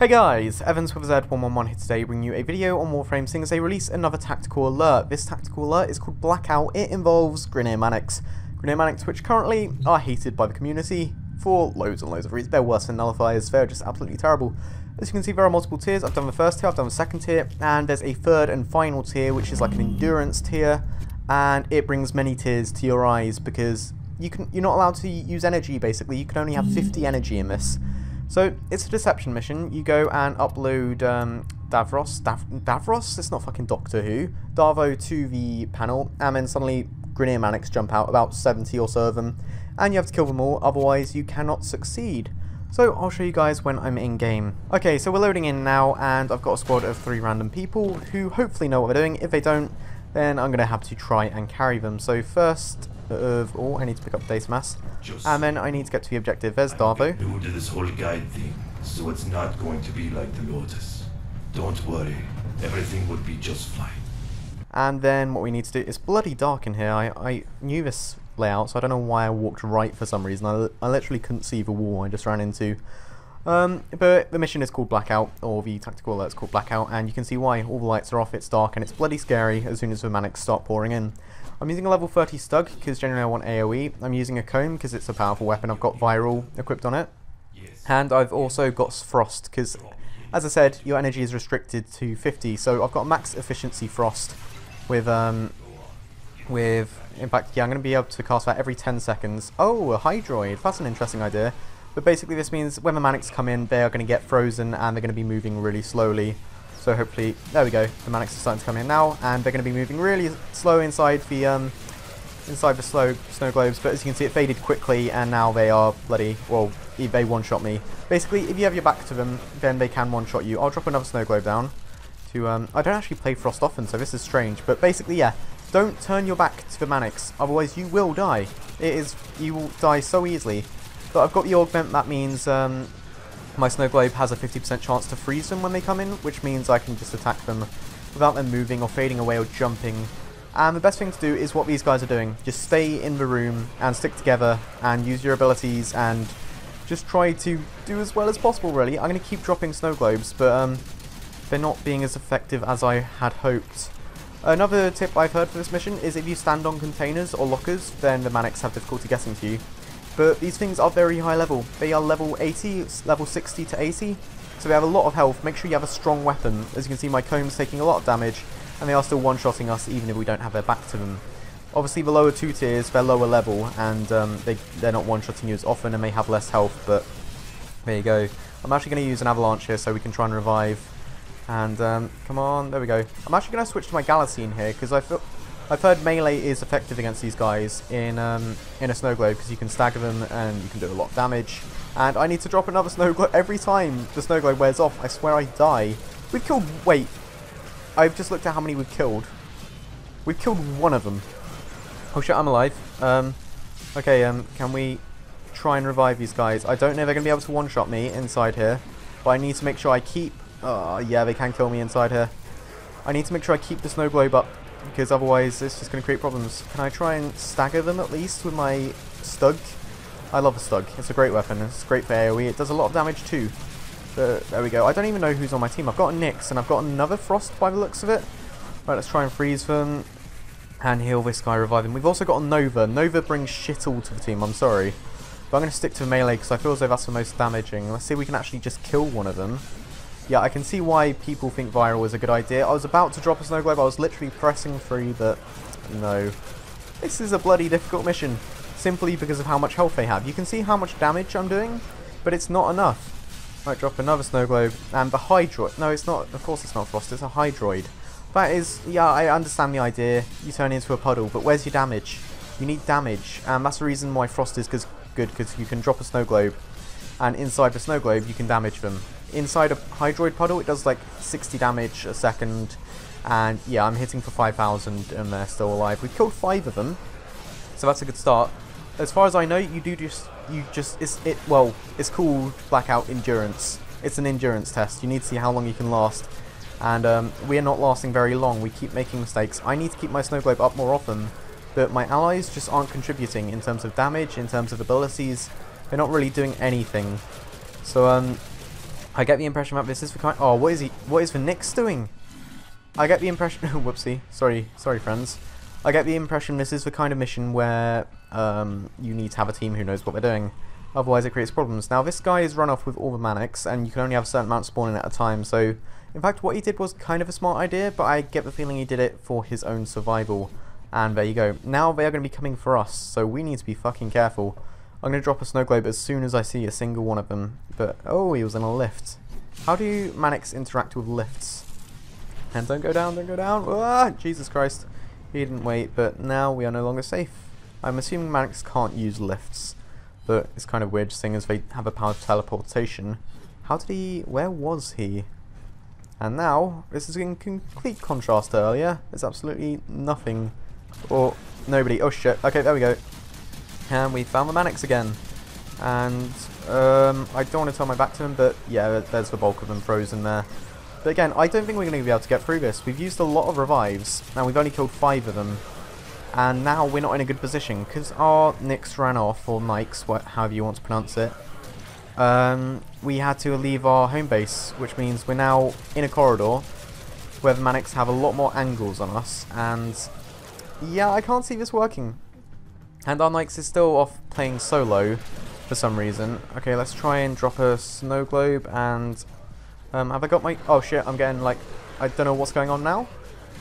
Hey guys, Evans with Z111 here today, bringing you a video on Warframe seeing as they release another tactical alert. This tactical alert is called Blackout. It involves Grenadier Manics. Grenadier Manics, which currently are hated by the community for loads and loads of reasons. They're worse than nullifiers, they're just absolutely terrible. As you can see, there are multiple tiers. I've done the first tier, I've done the second tier, and there's a third and final tier, which is like an endurance tier, and it brings many tears to your eyes because you're not allowed to use energy basically. You can only have 50 energy in this. So, it's a deception mission. You go and upload Davros? It's not fucking Doctor Who. Darvo to the panel, and then suddenly Grenadier Manics jump out, about 70 or so of them, and you have to kill them all, otherwise you cannot succeed. So, I'll show you guys when I'm in-game. Okay, so we're loading in now, and I've got a squad of 3 random people who hopefully know what they're doing. If they don't, then I'm going to have to try and carry them. So first of all, I need to pick up data mass, and then I need to get to the objective. There's Darvo. I'm new to this whole guide thing, so it's not going to be like the Lotus. Don't worry, everything would be just fine. And then what we need to do, it's bloody dark in here. I knew this layout, so I don't know why I walked right for some reason. I literally couldn't see the wall I just ran into. But the mission is called Blackout, or the tactical alert's called Blackout, and you can see why. All the lights are off, it's dark, and it's bloody scary as soon as the Manics start pouring in. I'm using a level 30 Stug, because generally I want AoE. I'm using a Comb, because it's a powerful weapon. I've got Viral equipped on it. And I've also got Frost, because, as I said, your energy is restricted to 50, so I've got max efficiency Frost with, in fact, yeah, I'm going to be able to cast that every 10 seconds. Oh, a Hydroid, that's an interesting idea. But basically this means when the Manics come in, they are going to get frozen and they're going to be moving really slowly. So hopefully, there we go, the Manics are starting to come in now, and they're going to be moving really slow inside the snow globes. But as you can see, it faded quickly, and now they are bloody, well, they one-shot me. Basically, if you have your back to them, then they can one-shot you. I'll drop another snow globe down. I don't actually play Frost often, so this is strange. But basically, yeah, don't turn your back to the Manics, otherwise you will die. You will die so easily. But I've got the augment, that means my snow globe has a 50% chance to freeze them when they come in, which means I can just attack them without them moving or fading away or jumping. And the best thing to do is what these guys are doing. Just stay in the room and stick together and use your abilities and just try to do as well as possible, really. I'm going to keep dropping snow globes, but they're not being as effective as I had hoped. Another tip I've heard for this mission is if you stand on containers or lockers, then the Manics have difficulty getting to you. But these things are very high level. They are level 80, level 60 to 80, so they have a lot of health. Make sure you have a strong weapon. As you can see, my Comb's taking a lot of damage, and they are still one-shotting us even if we don't have their back to them. Obviously, the lower 2 tiers, they're lower level, and they're not one-shotting you as often, and they have less health, but there you go. I'm actually going to use an avalanche here so we can try and revive. And, come on, there we go. I'm actually going to switch to my Galaxine here, because I've heard melee is effective against these guys in a snow globe, because you can stagger them and you can do a lot of damage. And I need to drop another snow globe every time the snow globe wears off. I swear I die. We've killed... Wait. I've just looked at how many we've killed. We've killed one of them. Oh shit, I'm alive. Okay, can we try and revive these guys? I don't know if they're going to be able to one-shot me inside here, but I need to make sure I keep... Oh, yeah, they can kill me inside here. I need to make sure I keep the snow globe up, because otherwise it's just going to create problems. Can I try and stagger them at least with my Stug? I love a Stug. It's a great weapon. It's great for AoE. It does a lot of damage too. But there we go. I don't even know who's on my team. I've got a Nyx and I've got another Frost by the looks of it. Right, let's try and freeze them and heal this guy, revive him. We've also got a Nova. Nova brings shit all to the team, I'm sorry. But I'm going to stick to melee because I feel as though that's the most damaging. Let's see if we can actually just kill one of them. Yeah, I can see why people think Viral is a good idea. I was about to drop a snow globe. I was literally pressing through, but no. This is a bloody difficult mission, simply because of how much health they have. You can see how much damage I'm doing, but it's not enough. Right, drop another snow globe. And the Hydroid. No, it's not. Of course it's not Frost. It's a Hydroid. That is, yeah, I understand the idea. You turn into a puddle, but where's your damage? You need damage. And that's the reason why Frost is good, because you can drop a snow globe, and inside the snow globe you can damage them. Inside a Hydroid puddle it does like 60 damage a second, and yeah, I'm hitting for 5,000 and they're still alive. We've killed 5 of them, so that's a good start. As far as I know, it's called Blackout Endurance. It's an endurance test. You need to see how long you can last, and we are not lasting very long. We keep making mistakes. I need to keep my snow globe up more often, but my allies just aren't contributing in terms of damage, in terms of abilities. They're not really doing anything. So I get the impression that this is the kind... Oh, what is the Nyx doing? I get the impression... Whoopsie. Sorry, friends. I get the impression this is the kind of mission where you need to have a team who knows what they're doing. Otherwise it creates problems. Now this guy is run off with all the Manics, and you can only have a certain amount spawning at a time, so in fact what he did was kind of a smart idea, but I get the feeling he did it for his own survival. And there you go. Now they are going to be coming for us, so we need to be fucking careful. I'm going to drop a snow globe as soon as I see a single one of them. But, oh, he was in a lift. How do Manics interact with lifts? And don't go down, don't go down. Ah, Jesus Christ. He didn't wait, but now we are no longer safe. I'm assuming Manics can't use lifts. But it's kind of weird seeing as they have a power of teleportation. How did he... Where was he? And now, this is in complete contrast to earlier. There's absolutely nothing. Or nobody. Oh shit. Okay, there we go. And we found the Manics again. And I don't want to turn my back to them, but yeah, there's the bulk of them frozen there. But again, I don't think we're going to be able to get through this. We've used a lot of revives, and we've only killed 5 of them. And now we're not in a good position, because our Nyx ran off, or Nikes, however you want to pronounce it. We had to leave our home base, which means we're now in a corridor where the Manics have a lot more angles on us, and yeah, I can't see this working. And our Nikes is still off playing solo for some reason. Okay, let's try and drop a snow globe, and have I got my... Oh shit, I'm getting like... I don't know what's going on now.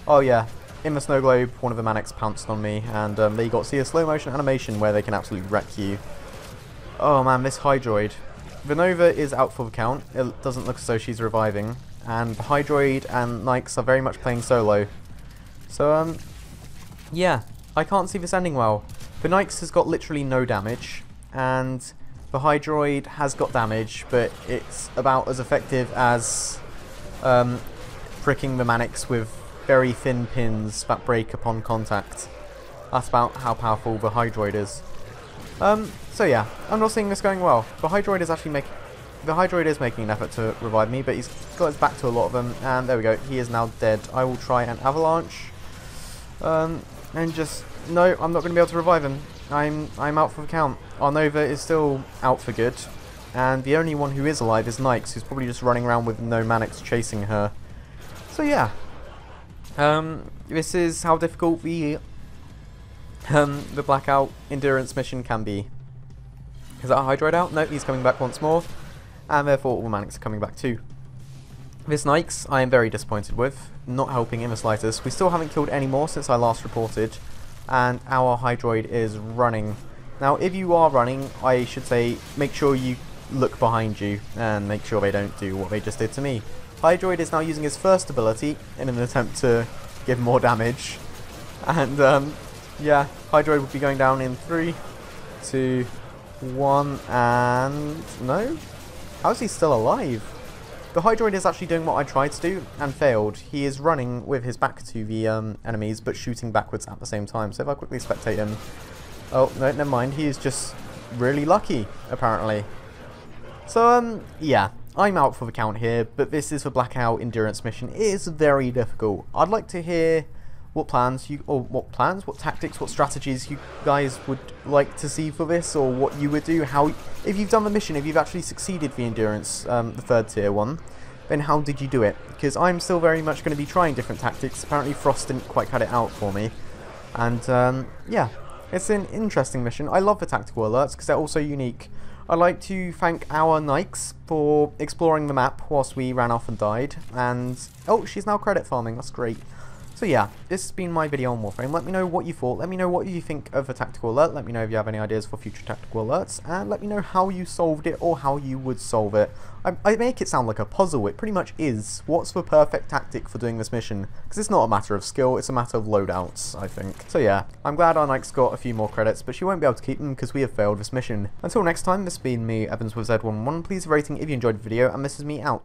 Oh yeah, in the snow globe, one of the Manics pounced on me, and there you got to see a slow motion animation where they can absolutely wreck you. Oh man, this Hydroid. The Nova is out for the count. It doesn't look as though she's reviving. And the Hydroid and Nikes are very much playing solo. So, yeah, I can't see this ending well. The Nikes has got literally no damage, and the Hydroid has got damage, but it's about as effective as pricking the Manics with very thin pins that break upon contact. That's about how powerful the Hydroid is. So yeah, I'm not seeing this going well. The Hydroid is actually making an effort to revive me, but he's got his back to a lot of them, and there we go, he is now dead. I will try an avalanche. And just... No, I'm not going to be able to revive him. I'm out for the count. Our Nova is still out for good, and the only one who is alive is Nikes, who's probably just running around with no Manics chasing her. So yeah. This is how difficult the Blackout endurance mission can be. Is that a Hydroid out? No, he's coming back once more, and therefore all the Manics are coming back too. This Nikes I am very disappointed with, not helping in the slightest. We still haven't killed any more since I last reported, and our Hydroid is running. Now if you are running, I should say make sure you look behind you and make sure they don't do what they just did to me. Hydroid is now using his first ability in an attempt to give more damage, and yeah, Hydroid would be going down in 3, 2, 1, and no? How is he still alive? The Hydroid is actually doing what I tried to do and failed. He is running with his back to the enemies, but shooting backwards at the same time. So if I quickly spectate him... Oh, no, never mind. He is just really lucky, apparently. So, yeah, I'm out for the count here, but this is the Blackout endurance mission. It is very difficult. I'd like to hear what tactics, what strategies you guys would like to see for this, or what you would do, if you've done the mission, if you've actually succeeded the endurance, the 3rd tier one, then how did you do it? Because I'm still very much going to be trying different tactics. Apparently Frost didn't quite cut it out for me, and yeah, it's an interesting mission. I love the tactical alerts because they're also unique. I'd like to thank our Nikes for exploring the map whilst we ran off and died, and oh, she's now credit farming, that's great. So yeah, this has been my video on Warframe. Let me know what you thought, let me know what you think of a tactical alert, let me know if you have any ideas for future tactical alerts, and let me know how you solved it or how you would solve it. I make it sound like a puzzle, it pretty much is. What's the perfect tactic for doing this mission? Because it's not a matter of skill, it's a matter of loadouts, I think. So yeah, I'm glad our Nikes got a few more credits, but she won't be able to keep them because we have failed this mission. Until next time, this has been me, Evans with Z11. Please leave a rating if you enjoyed the video, and this is me out.